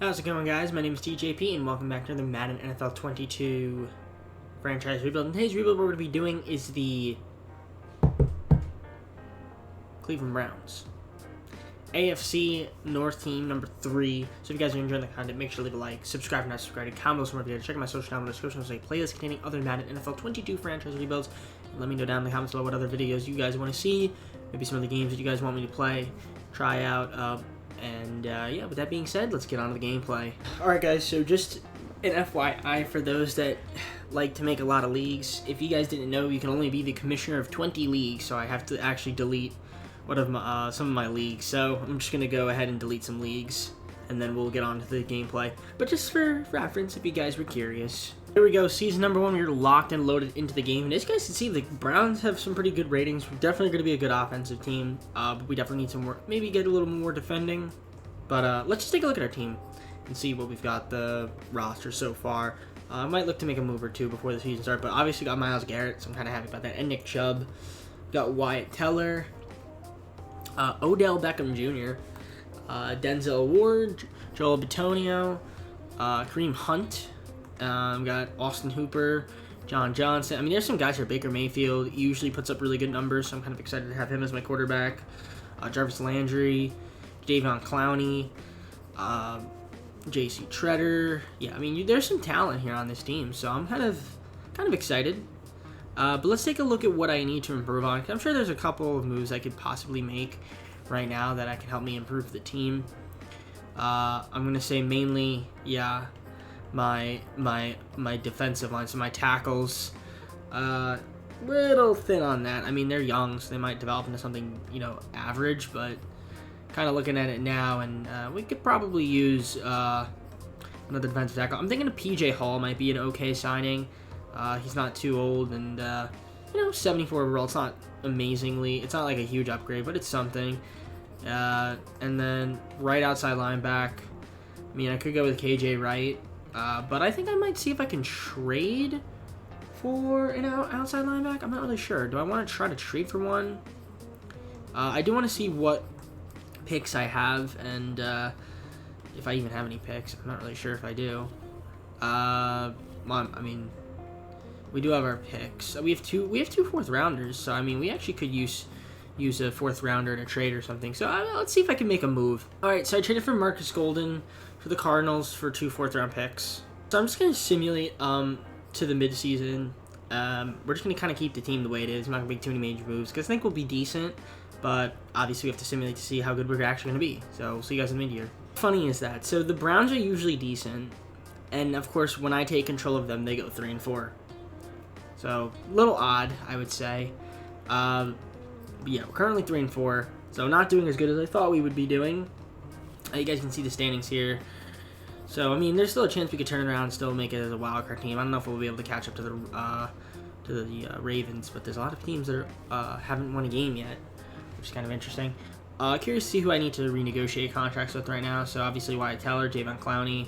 How's it going, guys? My name is TJP, and welcome back to the Madden NFL 22 franchise rebuild. And today's rebuild we're going to be doing is the Cleveland Browns. AFC North team, number 3. So if you guys are enjoying the content, make sure to leave a like, subscribe if not subscribed, comment below some more videos, check out my social down in the description. There's a playlist containing other Madden NFL 22 franchise rebuilds. And let me know down in the comments below what other videos you guys want to see, maybe some of the games that you guys want me to play, try out, yeah, with that being said, let's get on to the gameplay. Alright guys, so just an FYI for those that like to make a lot of leagues. If you guys didn't know, you can only be the commissioner of 20 leagues, so I have to actually delete some of my leagues. So I'm just going to go ahead and delete some leagues, and then we'll get on to the gameplay. But just for reference, if you guys were curious. Here we go, season number 1, we're locked and loaded into the game. And as you guys can see, the Browns have some pretty good ratings. We're definitely going to be a good offensive team, but we definitely need some more, maybe get a little more defending. But let's just take a look at our team and see what we've got the roster so far. I might look to make a move or two before the season starts, but obviously got Myles Garrett, so I'm kind of happy about that. And Nick Chubb. Got Wyatt Teller, Odell Beckham Jr., Denzel Ward, Joel Bitonio, Kareem Hunt. Got Austin Hooper, John Johnson. I mean, there's some guys here. Baker Mayfield usually puts up really good numbers, so I'm kind of excited to have him as my quarterback. Jarvis Landry, Davion Clowney, J.C. Treader. Yeah, I mean, there's some talent here on this team, so I'm kind of excited. But let's take a look at what I need to improve on. I'm sure there's a couple of moves I could possibly make right now that can help me improve the team. I'm gonna say mainly, yeah, my defensive line, so my tackles. Little thin on that. I mean, they're young, so they might develop into something, average, but kind of looking at it now, and we could probably use another defensive tackle. I'm thinking a PJ Hall might be an okay signing. He's not too old, and 74 overall. It's not it's not like a huge upgrade, but it's something. And then right outside linebacker. I mean, I could go with KJ Wright, but I think I might see if I can trade for an outside linebacker. I'm not really sure. Do I want to try to trade for one? I do want to see what picks I have, and if I even have any picks. I'm not really sure if I do. I mean, we do have our picks. We have two 4th rounders, so I mean, we actually could use a 4th rounder in a trade or something. So let's see if I can make a move. All right, so I traded for Marcus Golden for the Cardinals for 2 4th round picks. So I'm just gonna simulate to the midseason. We're just gonna kind of keep the team the way it is. I'm not gonna make too many major moves because I think we'll be decent. But obviously we have to simulate to see how good we're actually going to be. So we'll see you guys in the mid-year. Funny is that, so the Browns are usually decent, and of course when I take control of them, they go 3-4. So a little odd, I would say. But yeah, we're currently 3-4, so not doing as good as I thought we would be doing. You guys can see the standings here. So I mean, there's still a chance we could turn it around and still make it as a wild card team. I don't know if we'll be able to catch up to the Ravens, but there's a lot of teams that haven't won a game yet, which is kind of interesting. Curious to see who I need to renegotiate contracts with right now. So obviously Wyatt Teller, Javion Clowney,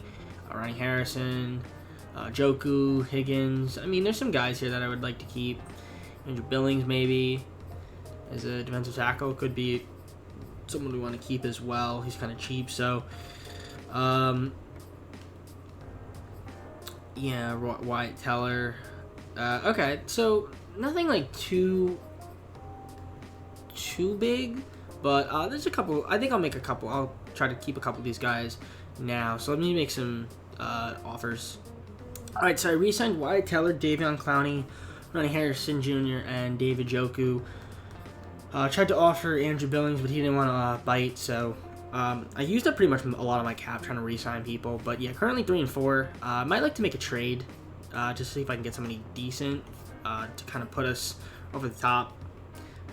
Ronnie Harrison, Joku, Higgins. I mean, there's some guys here that I would like to keep. Andrew Billings maybe as a defensive tackle could be someone we want to keep as well. He's kind of cheap, so yeah, Wyatt Teller. Okay, so nothing like too big, but there's a couple. I think I'll make a couple. I'll try to keep a couple of these guys now. So let me make some offers. All right, so I re-signed Wyatt Teller, Davion Clowney, Ronnie Harrison Jr., and David Joku. Tried to offer Andrew Billings, but he didn't want to bite, so I used up pretty much a lot of my cap trying to re-sign people. But yeah, currently 3-4. Might like to make a trade just to see if I can get somebody decent to kind of put us over the top.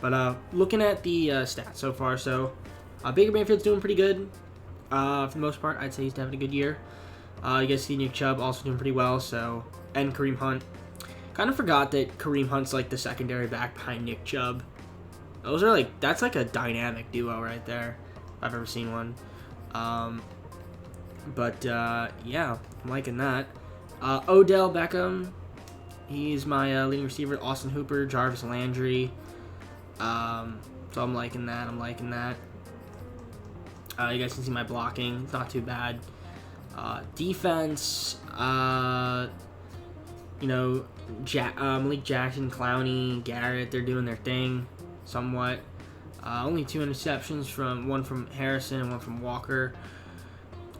But looking at the stats so far, so Baker Mayfield's doing pretty good for the most part. I'd say he's having a good year. You guys see Nick Chubb also doing pretty well, so, and Kareem Hunt. Kind of forgot that Kareem Hunt's like the secondary back behind Nick Chubb. That's like a dynamic duo right there, if I've ever seen one. Yeah, I'm liking that. Odell Beckham, he's my leading receiver. Austin Hooper, Jarvis Landry. So I'm liking that. You guys can see my blocking. It's not too bad. Defense, you know, Malik Jackson, Clowney, Garrett, they're doing their thing somewhat. Only 2 interceptions, one from Harrison and one from Walker.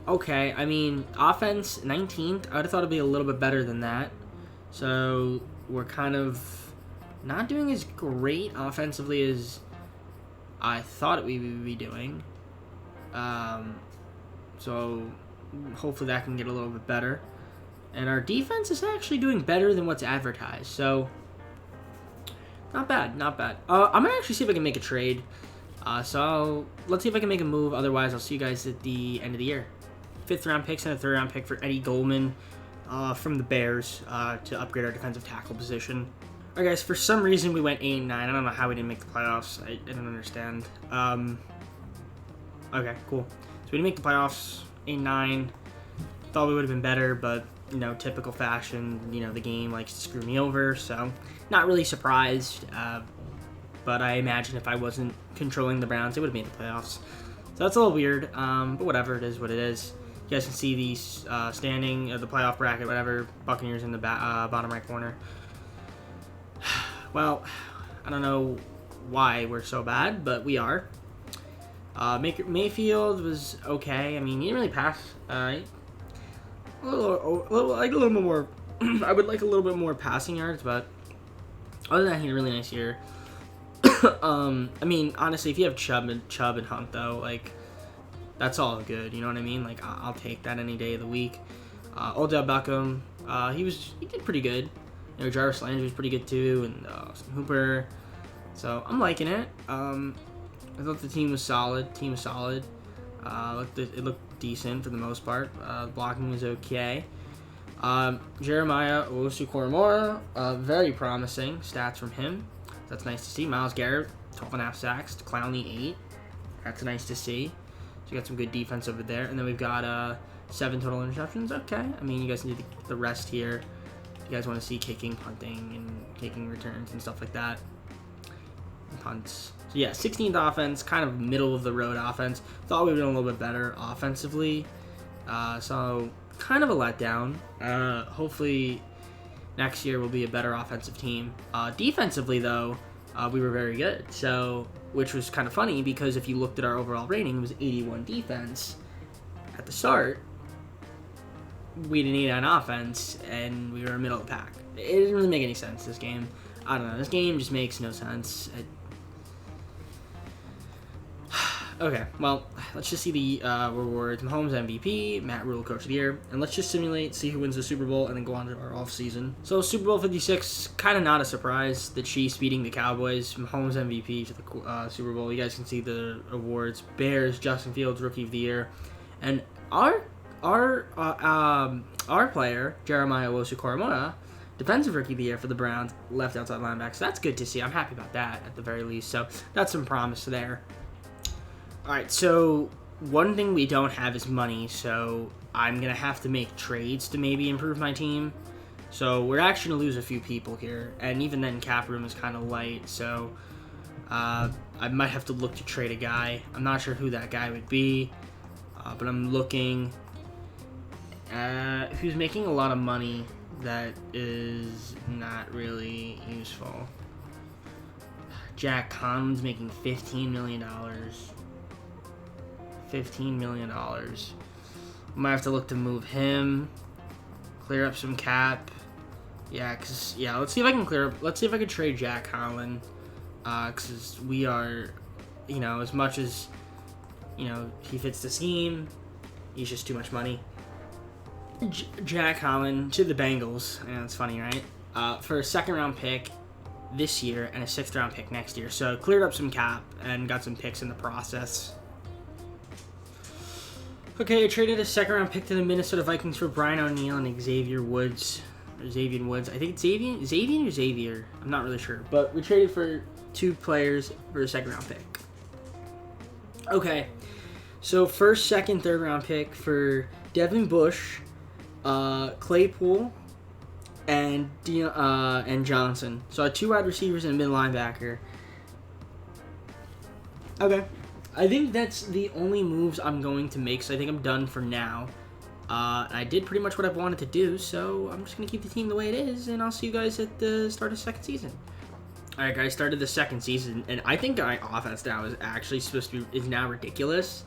Okay, I mean, offense, 19th. I would have thought it'd be a little bit better than that. So we're kind of not doing as great offensively as I thought we would be doing. So hopefully that can get a little bit better. And our defense is actually doing better than what's advertised. So not bad, not bad. I'm going to actually see if I can make a trade. Let's see if I can make a move. Otherwise, I'll see you guys at the end of the year. 5th round picks and a 3rd round pick for Eddie Goldman from the Bears to upgrade our defensive tackle position. All right, guys, for some reason we went 8-9. I don't know how we didn't make the playoffs. I don't understand. Okay, cool. So we didn't make the playoffs, 8-9. Thought we would have been better, but, you know, typical fashion, you know, the game likes to screw me over, so not really surprised. But I imagine if I wasn't controlling the Browns, they would have made the playoffs. So that's a little weird, but whatever, it is what it is. You guys can see the standing, the playoff bracket, whatever. Buccaneers in the bottom right corner. Well, I don't know why we're so bad, but we are. Mayfield was okay. I mean, he didn't really pass. A little bit more. I would like a little bit more passing yards, but other than that, he had a really nice year. I mean, honestly, if you have Chubb and Hunt, though, like, that's all good. You know what I mean? Like, I'll take that any day of the week. Odell Beckham, he did pretty good. You know, Jarvis Landry was pretty good too, and Hooper. So I'm liking it. I thought the team was solid. It looked decent for the most part. Blocking was okay. Jeremiah Owusu-Koramoah, very promising stats from him. That's nice to see. Myles Garrett, 12.5 sacks. Clowney, 8. That's nice to see. So you got some good defense over there. And then we've got 7 total interceptions. Okay. I mean, you guys need the rest here. You guys want to see kicking, punting, and kicking returns and stuff like that. And punts. So yeah, 16th offense, kind of middle of the road offense. Thought we would have done a little bit better offensively. So kind of a letdown. Hopefully next year will be a better offensive team. Defensively, though, we were very good. So, which was kind of funny because if you looked at our overall rating, it was 81 defense at the start. We didn't need an offense, and we were middle of the pack. It didn't really make any sense, this game. I don't know. This game just makes no sense. Okay, well, let's just see the rewards. Mahomes MVP, Matt Rule Coach of the Year, and let's just simulate, see who wins the Super Bowl, and then go on to our off-season. So Super Bowl 56, kind of not a surprise. The Chiefs beating the Cowboys. Mahomes MVP to the Super Bowl. You guys can see the awards. Bears, Justin Fields, Rookie of the Year, and our player, Jeremiah Owusu-Koramoah, Defensive Rookie of the Year for the Browns, left outside linebacker. So that's good to see. I'm happy about that at the very least. So that's some promise there. All right, so one thing we don't have is money, so I'm going to have to make trades to maybe improve my team. So we're actually going to lose a few people here, and even then cap room is kind of light, so I might have to look to trade a guy. I'm not sure who that guy would be, but I'm looking who's making a lot of money that is not really useful. Jack Conlon's making $15 million. $15 million. Might have to look to move him, clear up some cap. Let's see if I can let's see if I can trade Jack Conlon, because we are, you know, as much as, you know, he fits the scheme, he's just too much money. Jack Conlon to the Bengals. I know it's funny, right? For a 2nd round pick this year and a 6th round pick next year. So cleared up some cap and got some picks in the process. Okay, I traded a 2nd round pick to the Minnesota Vikings for Brian O'Neill and Xavier Woods. I think it's Xavier. I'm not really sure. But we traded for 2 players for a 2nd round pick. Okay, so 1st, 2nd, 3rd round pick for Devin Bush, Claypool, and Johnson. So 2 wide receivers and a mid linebacker. Okay. I think that's the only moves I'm going to make, so I think I'm done for now. I did pretty much what I've wanted to do, so I'm just going to keep the team the way it is, and I'll see you guys at the start of the second season. Alright guys, started the second season, and I think my offense now is actually is now ridiculous.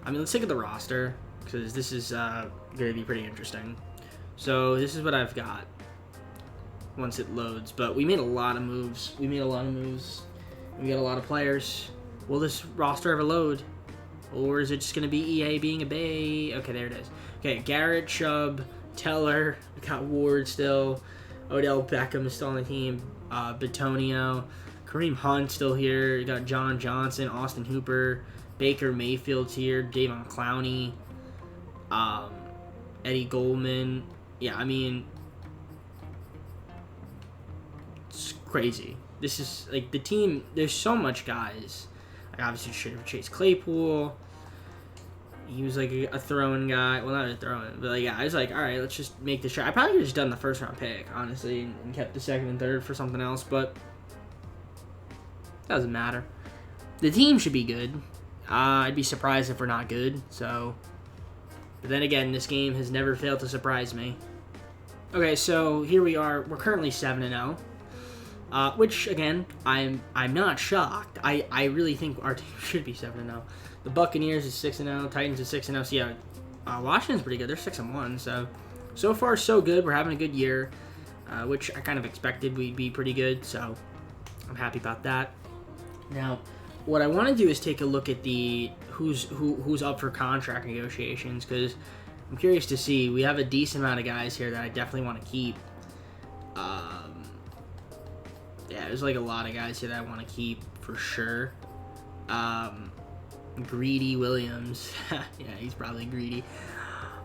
I mean, let's look at the roster, because this is going to be pretty interesting. So, this is what I've got once it loads, but we made a lot of moves. We got a lot of players. Will this roster ever load? Or is it just going to be EA being a bay? Okay, there it is. Okay, Garrett, Chubb, Teller, we got Ward still, Odell Beckham is still on the team, Bitonio, Kareem Hunt still here, you got John Johnson, Austin Hooper, Baker Mayfield's here, Davon Clowney, Eddie Goldman. Yeah, I mean, it's crazy. This is, like, the team, there's so much guys. Like, obviously, should have Chase Claypool. He was, like, a throwing guy. Well, not a throwing, but, like, yeah, I was like, all right, let's just make this shot. I probably could have just done the first-round pick, honestly, and kept the second and third for something else, but it doesn't matter. The team should be good. I'd be surprised if we're not good, so. But then again, this game has never failed to surprise me. Okay, so here we are. We're currently 7-0. Which, again, I'm not shocked. I really think our team should be 7-0. The Buccaneers is 6-0. Titans is 6-0. So, yeah, Washington's pretty good. They're 6-1. So far, so good. We're having a good year, which I kind of expected we'd be pretty good. So, I'm happy about that. Now, what I want to do is take a look at the who's up for contract negotiations, because I'm curious to see. We have a decent amount of guys here that I definitely want to keep. Yeah, there's like a lot of guys here that I want to keep for sure. Greedy Williams. Yeah, he's probably greedy.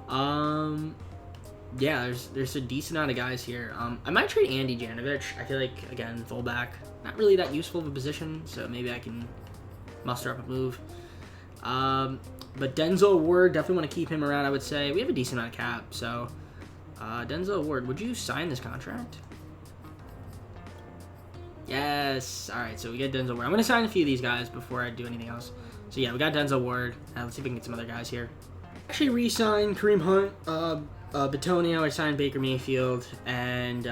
Yeah, there's a decent amount of guys here. I might trade Andy Janovich. I feel like, again, fullback, not really that useful of a position, so maybe I can muster up a move. But Denzel Ward, definitely want to keep him around, I would say. We have a decent amount of cap, so Denzel Ward, would you sign this contract? Yes. All right, so we get Denzel Ward. I'm going to sign a few of these guys before I do anything else. So, yeah, we got Denzel Ward. Let's see if we can get some other guys here. Actually re-signed Kareem Hunt, Bitonio. I signed Baker Mayfield. And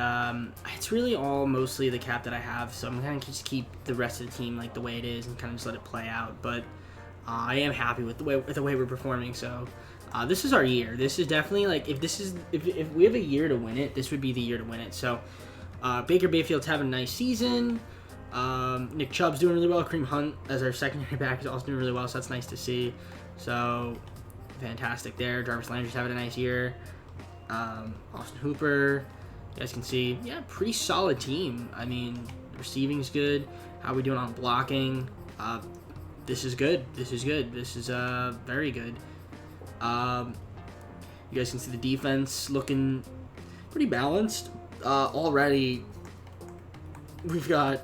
it's really all mostly the cap that I have. So I'm going to just keep the rest of the team like the way it is and kind of just let it play out. But I am happy with the way we're performing. So this is our year. This is definitely, like, if we have a year to win it, this would be the year to win it. So Baker Mayfield's having a nice season. Nick Chubb's doing really well. Kareem Hunt as our secondary back is also doing really well, so that's nice to see. So, fantastic there. Jarvis Landry's having a nice year. Austin Hooper, you guys can see, yeah, pretty solid team. I mean, receiving's good. How are we doing on blocking? This is good. This is good. This is very good. You guys can see the defense looking pretty balanced. Already, we've got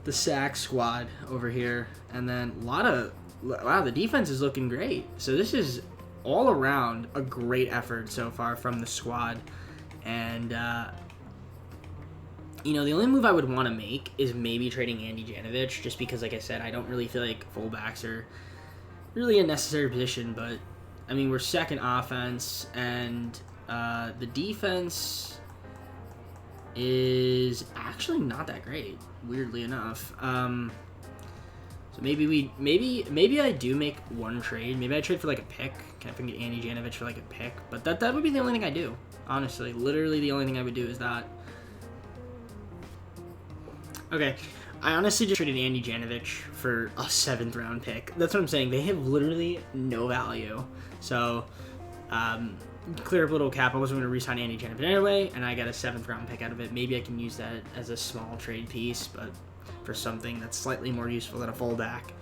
the sack squad over here, and then wow, the defense is looking great. So this is all around a great effort so far from the squad, and you know, the only move I would want to make is maybe trading Andy Janovich, just because, like I said, I don't really feel like fullbacks are really a necessary position. But I mean, we're second offense, and the defense is actually not that great, weirdly enough. So maybe I do make one trade. Maybe I trade for like a pick. Can I get Andy Janovich for like a pick? But that would be the only thing I do. Honestly, literally the only thing I would do is that. Okay, I honestly just traded Andy Janovich for a 7th round pick. That's what I'm saying. They have literally no value. So, clear up a little cap. I wasn't going to re-sign Andy Janovich anyway, and I got a 7th round pick out of it. Maybe I can use that as a small trade piece, but for something that's slightly more useful than a fullback.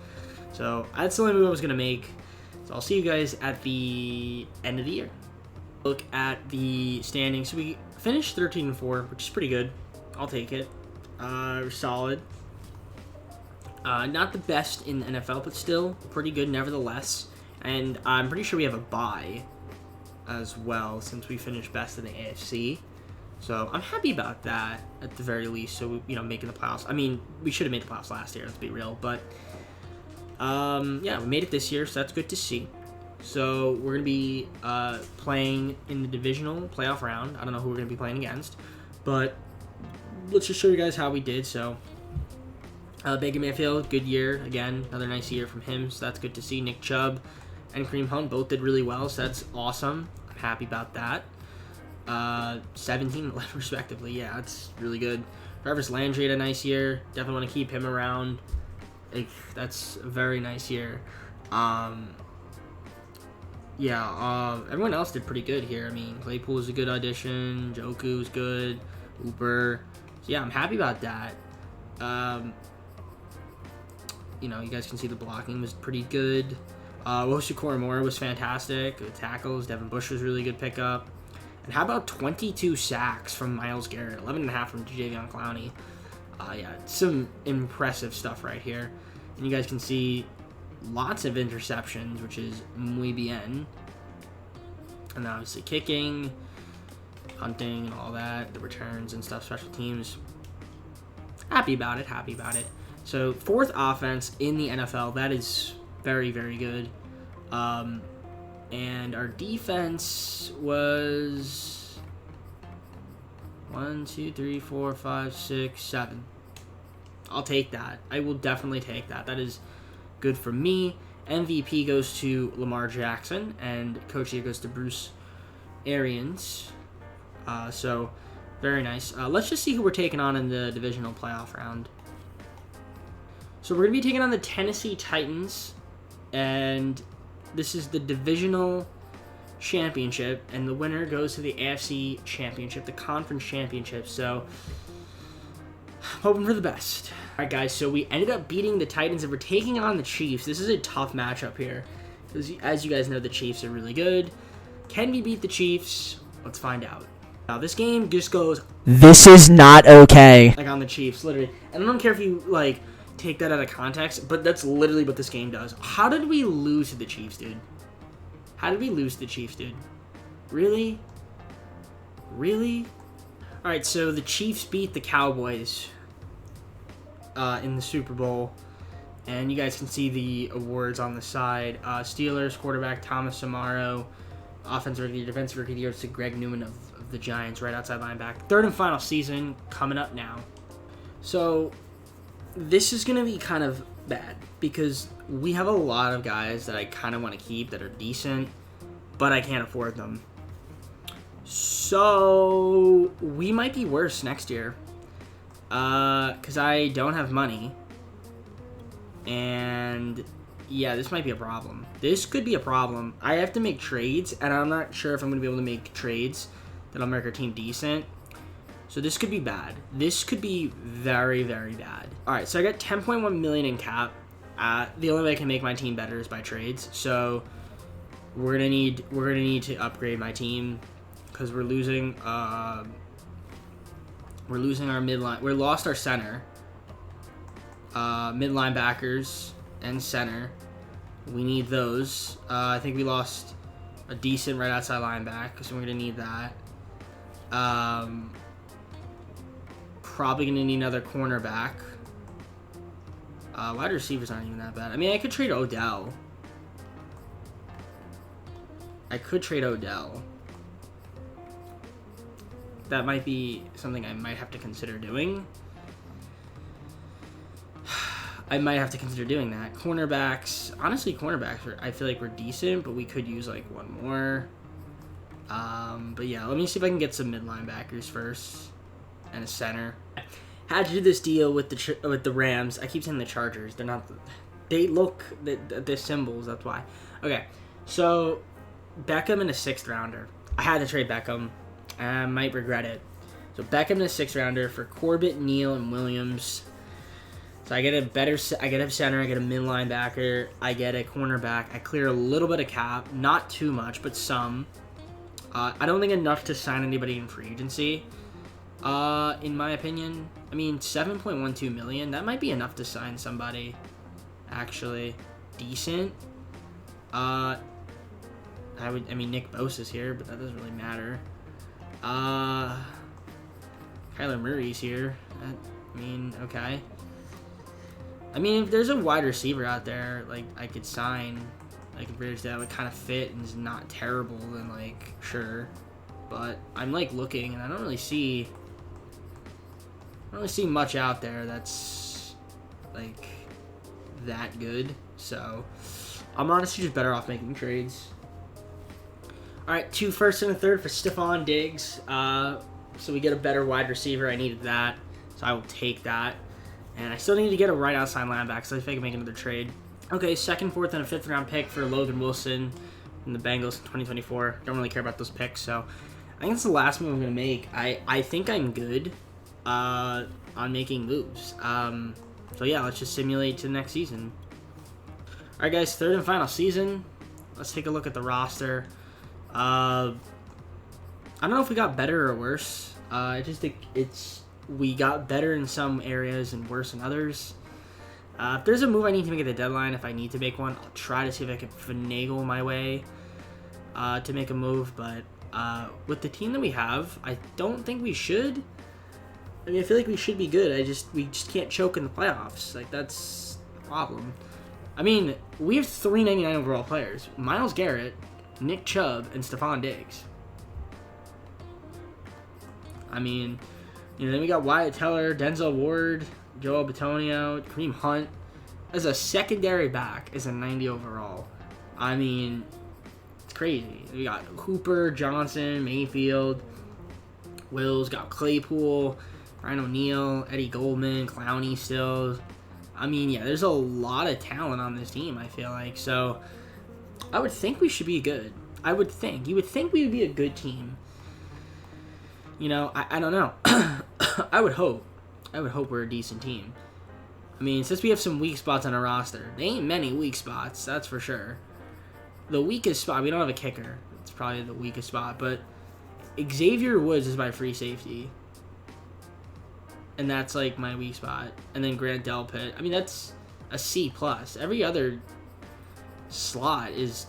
So that's the only move I was going to make. So I'll see you guys at the end of the year. Look at the standings. So we finished 13-4, which is pretty good. I'll take it. Solid. Not the best in the NFL, but still pretty good nevertheless. And I'm pretty sure we have a bye as well, since we finished best in the AFC. So I'm happy about that at the very least. So, making the playoffs. I mean, we should have made the playoffs last year, let's be real. But, yeah, we made it this year, so that's good to see. So we're gonna be playing in the divisional playoff round. I don't know who we're gonna be playing against, but let's just show you guys how we did. So Baker Mayfield, good year again, another nice year from him. So that's good to see. Nick Chubb and Kareem Hunt both did really well, so that's awesome. I'm happy about that. 17 and 11 respectively. Yeah, that's really good. Travis Landry had a nice year. Definitely want to keep him around. That's a very nice year. Everyone else did pretty good here. I mean, Claypool was a good addition. Joku was good. Hooper. So yeah, I'm happy about that. You guys can see the blocking was pretty good. Wosu Koromora was fantastic. The tackles. Devin Bush was really good pickup. And how about 22 sacks from Myles Garrett? 11.5 from Jadeveon Clowney. Some impressive stuff right here. And you guys can see lots of interceptions, which is muy bien. And obviously kicking, punting, and all that. The returns and stuff, special teams. Happy about it. So, 4th offense in the NFL. That is very, very good. And our defense was 1, 2, 3, 4, 5, 6, 7. I'll take that. I will definitely take that. That is good for me. MVP goes to Lamar Jackson, and Coach here goes to Bruce Arians. So, very nice. Let's just see who we're taking on in the divisional playoff round. So, we're going to be taking on the Tennessee Titans, and this is the Divisional Championship, and the winner goes to the AFC Championship, the Conference Championship. So, hoping for the best. All right, guys, so we ended up beating the Titans, and we're taking on the Chiefs. This is a tough matchup here, because as you guys know, the Chiefs are really good. Can we beat the Chiefs? Let's find out. Now, this game just goes, "This is not okay." Like on the Chiefs, literally. And I don't care if you, take that out of context, but that's literally what this game does. How did we lose to the Chiefs, dude? Really? All right, so the Chiefs beat the Cowboys in the Super Bowl, and you guys can see the awards on the side. Steelers quarterback Thomas Samaro, offensive rookie, defensive rookie of the year to Greg Newman of the Giants, right outside linebacker. 3rd and final season coming up now. So this is going to be kind of bad because we have a lot of guys that I kind of want to keep that are decent, but I can't afford them. So we might be worse next year because I don't have money. And yeah, this might be a problem. This could be a problem. I have to make trades, and I'm not sure if I'm going to be able to make trades that'll make our team decent. So this could be bad. This could be very, very bad. All right, so I got 10.1 million in cap. The only way I can make my team better is by trades. So we're gonna need to upgrade my team because we're losing our midline. We lost our center, mid linebackers, and center. We need those. I think we lost a decent right outside linebacker, so we're gonna need that. Probably going to need another cornerback. Wide receivers aren't even that bad. I mean, I could trade Odell. That might be something I might have to consider doing. I might have to consider doing that. Cornerbacks. Honestly, I feel like we're decent, but we could use, one more. But yeah, let me see if I can get some mid linebackers first. And a center. Had to do this deal with the Rams. I keep saying the Chargers. They're not. They look the symbols. That's why. Okay, so Beckham in a 6th rounder. I had to trade Beckham. I might regret it. So Beckham in a 6th rounder for Corbett, Neal, and Williams. So I get I get a center. I get a mid linebacker. I get a cornerback. I clear a little bit of cap, not too much, but some. I don't think enough to sign anybody in free agency. In my opinion, I mean, 7.12 million, that might be enough to sign somebody, actually, decent. Nick Bosa's here, but that doesn't really matter. Kyler Murray's here. Okay. I mean, if there's a wide receiver out there, I could sign, like if there's that would kind of fit and is not terrible, then like sure. But I'm like looking and I don't really see much out there that's like that good. So I'm honestly just better off making trades. All right, 2 firsts and a third for Stephon Diggs. So we get a better wide receiver. I needed that, so I will take that. And I still need to get a right outside linebacker, so I think I can make another trade. Okay, 2nd, 4th, and a 5th round pick for Logan Wilson in the Bengals in 2024. Don't really care about those picks, so I think it's the last move I'm going to make. I think I'm good on making moves. So yeah, let's just simulate to the next season. All right, guys, 3rd and final season. Let's take a look at the roster. I don't know if we got better or worse. I just think we got better in some areas and worse in others. If there's a move I need to make at the deadline, if I need to make one, I'll try to see if I can finagle my way to make a move. But with the team that we have, I don't think we should. I mean, I feel like we should be good. We just can't choke in the playoffs. Like, that's the problem. I mean, we have 399 overall players. Myles Garrett, Nick Chubb, and Stephon Diggs. I mean, then we got Wyatt Teller, Denzel Ward, Joel Bitonio, Kareem Hunt. As a secondary back, is a 90 overall. I mean, it's crazy. We got Hooper, Johnson, Mayfield, Wills, got Claypool, Ryan O'Neal, Eddie Goldman, Clowney still. I mean, yeah, there's a lot of talent on this team, I feel like. So, I would think we should be good. You would think we would be a good team. I don't know. I would hope we're a decent team. I mean, since we have some weak spots on our roster, there ain't many weak spots, that's for sure. The weakest spot, we don't have a kicker. It's probably the weakest spot, but Xavier Woods is my free safety. And that's like my weak spot. And then Grant Delpit. I mean, that's a C+. Every other slot is,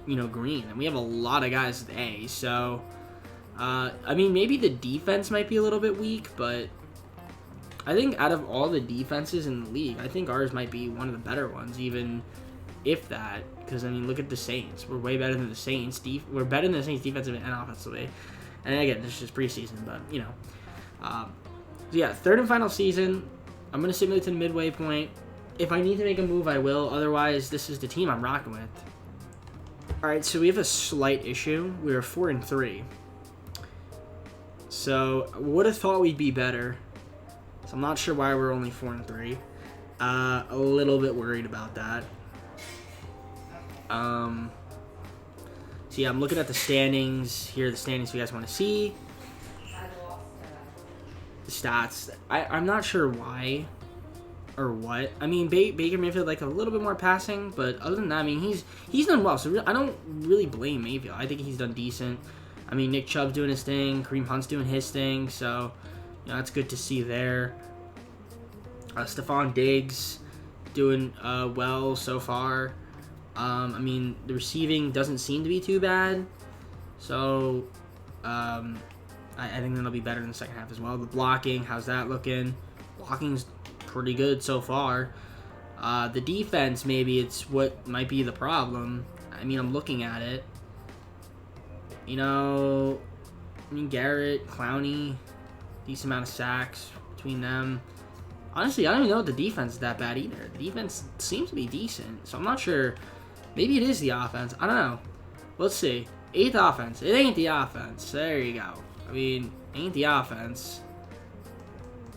green. And we have a lot of guys with A. So, I mean, maybe the defense might be a little bit weak, but I think out of all the defenses in the league, I think ours might be one of the better ones, even if that. Because, I mean, look at the Saints. We're way better than the Saints. We're better than the Saints defensively and offensively. And again, this is just preseason, but, So yeah, 3rd and final season. I'm going to simulate to the midway point. If I need to make a move, I will. Otherwise, this is the team I'm rocking with. All right, so we have a slight issue. We are 4-3. So I would have thought we'd be better. So I'm not sure why we're only 4-3. A little bit worried about that. So yeah, I'm looking at the standings. Here are the standings you guys want to see. The stats. I'm not sure why or what. I mean, Baker Mayfield like a little bit more passing, but other than that, I mean, he's done well. So I don't really blame Mayfield. I think he's done decent. I mean, Nick Chubb's doing his thing. Kareem Hunt's doing his thing. So, that's good to see there. Stephon Diggs doing well so far. I mean, the receiving doesn't seem to be too bad. So, I think that'll be better in the second half as well. The blocking, how's that looking? Blocking's pretty good so far. The defense, maybe it's what might be the problem. I mean, I'm looking at it. Garrett, Clowney, decent amount of sacks between them. Honestly, I don't even know if the defense is that bad either. The defense seems to be decent, so I'm not sure. Maybe it is the offense. I don't know. Let's see. 8th offense. It ain't the offense. There you go. I mean, ain't the offense.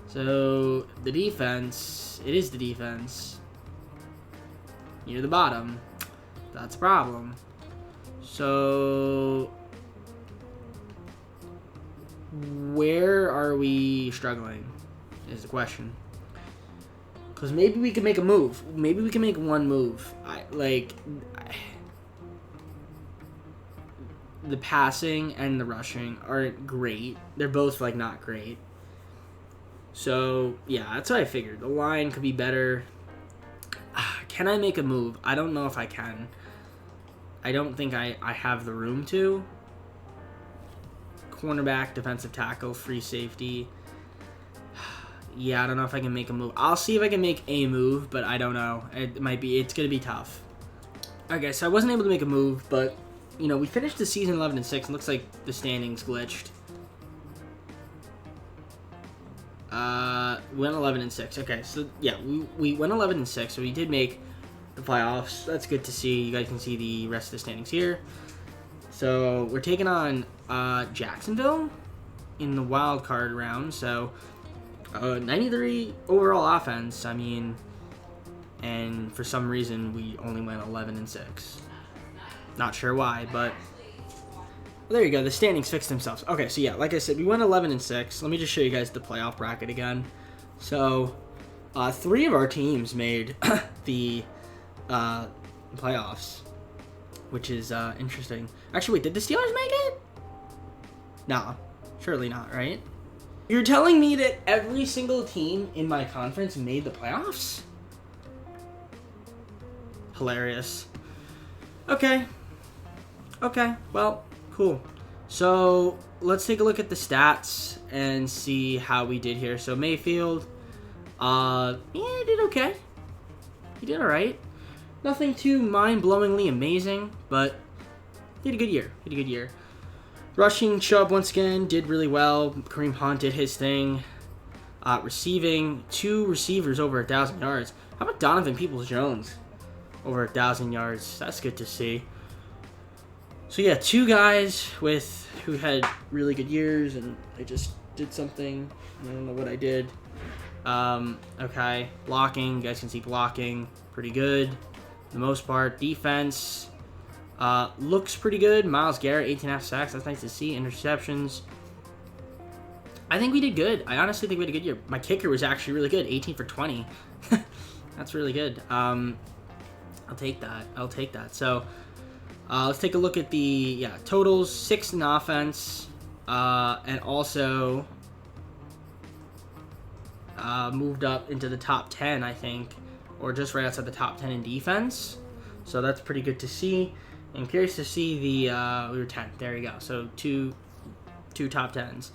So, the defense. It is the defense. Near the bottom. That's a problem. So, where are we struggling is the question. Because maybe we can make a move. Maybe we can make one move. The passing and the rushing aren't great. They're both, not great. So, yeah, that's what I figured. The line could be better. Can I make a move? I don't know if I can. I don't think I have the room to. Cornerback, defensive tackle, free safety. Yeah, I don't know if I can make a move. I'll see if I can make a move, but I don't know. It's going to be tough. Alright, guys, so I wasn't able to make a move, but, you know, we finished the season 11-6, and looks like the standings glitched. We went 11-6. Okay, so, yeah, we went 11-6, so we did make the playoffs. That's good to see. You guys can see the rest of the standings here. So, we're taking on Jacksonville in the wild card round, so 93 overall offense, I mean, and for some reason we only went 11-6. Not sure why, but there you go. The standings fixed themselves. Okay, so yeah, like I said, we went 11-6. Let me just show you guys the playoff bracket again. So 3 of our teams made the playoffs, which is interesting. Actually, wait, did the Steelers make it? Nah, surely not, right? You're telling me that every single team in my conference made the playoffs? Hilarious. Okay. Okay, well, cool. So, let's take a look at the stats and see how we did here. So, Mayfield, yeah, he did okay. He did alright. Nothing too mind-blowingly amazing, but he had a good year. He had a good year. Rushing, Chubb, once again, did really well. Kareem Hunt did his thing. Receiving, 2 receivers over 1,000 yards. How about Donovan Peoples-Jones? Over 1,000 yards. That's good to see. So yeah, 2 guys who had really good years, and I just did something. I don't know what I did. Okay, blocking. You guys can see blocking pretty good for the most part. Defense looks pretty good. Myles Garrett, 18.5 sacks. That's nice to see. Interceptions. I think we did good. I honestly think we had a good year. My kicker was actually really good. 18 for 20. That's really good. I'll take that. I'll take that. So, let's take a look at the totals. 6 in offense, and also moved up into the top 10, I think, or just right outside the top 10 in defense. So that's pretty good to see. I'm curious to see the we were 10th. There you go. So two top 10s.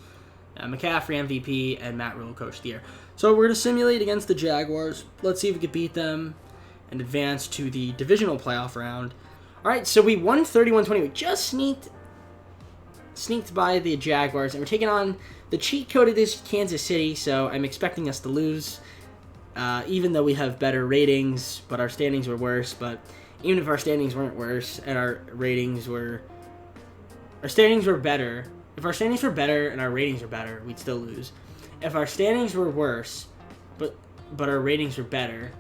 McCaffrey MVP and Matt Rule Coach of the Year. So we're gonna simulate against the Jaguars. Let's see if we can beat them and advance to the divisional playoff round. All right, so we won 31-20. We just sneaked by the Jaguars, and we're taking on the cheat code of this Kansas City, so I'm expecting us to lose, even though we have better ratings, but our standings were worse. But even if our standings weren't worse and our standings were better, if our standings were better and our ratings were better, we'd still lose. If our standings were worse, but our ratings were better,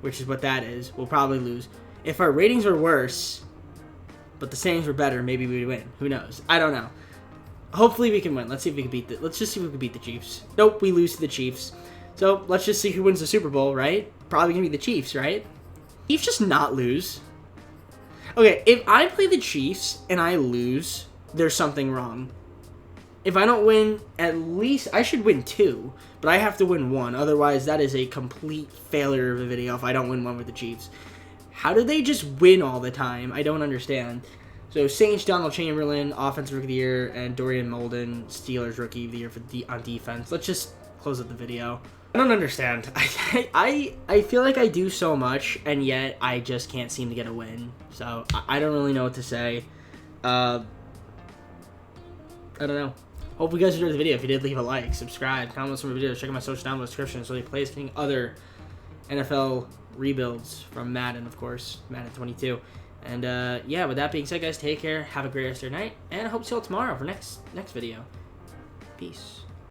which is what that is, we'll probably lose. If our ratings were worse, but the standings were better, maybe we'd win. Who knows? I don't know. Hopefully we can win. Let's see if we can beat let's just see if we can beat the Chiefs. Nope, we lose to the Chiefs. So let's just see who wins the Super Bowl, right? Probably gonna be the Chiefs, right? Chiefs just not lose. Okay, if I play the Chiefs and I lose, there's something wrong. If I don't win, at least I should win 2, but I have to win 1. Otherwise, that is a complete failure of a video if I don't win 1 with the Chiefs. How do they just win all the time? I don't understand. So, Saints, Donald Chamberlain, Offensive Rookie of the Year, and Dorian Molden, Steelers Rookie of the Year on defense. Let's just close up the video. I don't understand. I feel like I do so much, and yet I just can't seem to get a win. So, I don't really know what to say. I don't know. Hope you guys enjoyed the video. If you did, leave a like, subscribe, comment on some of the videos, check out my social down in the description so they play any other NFL rebuilds from Madden, of course, Madden 22. And yeah, with that being said, guys, take care, have a great rest of your night, and I hope to see you all tomorrow for next video. Peace.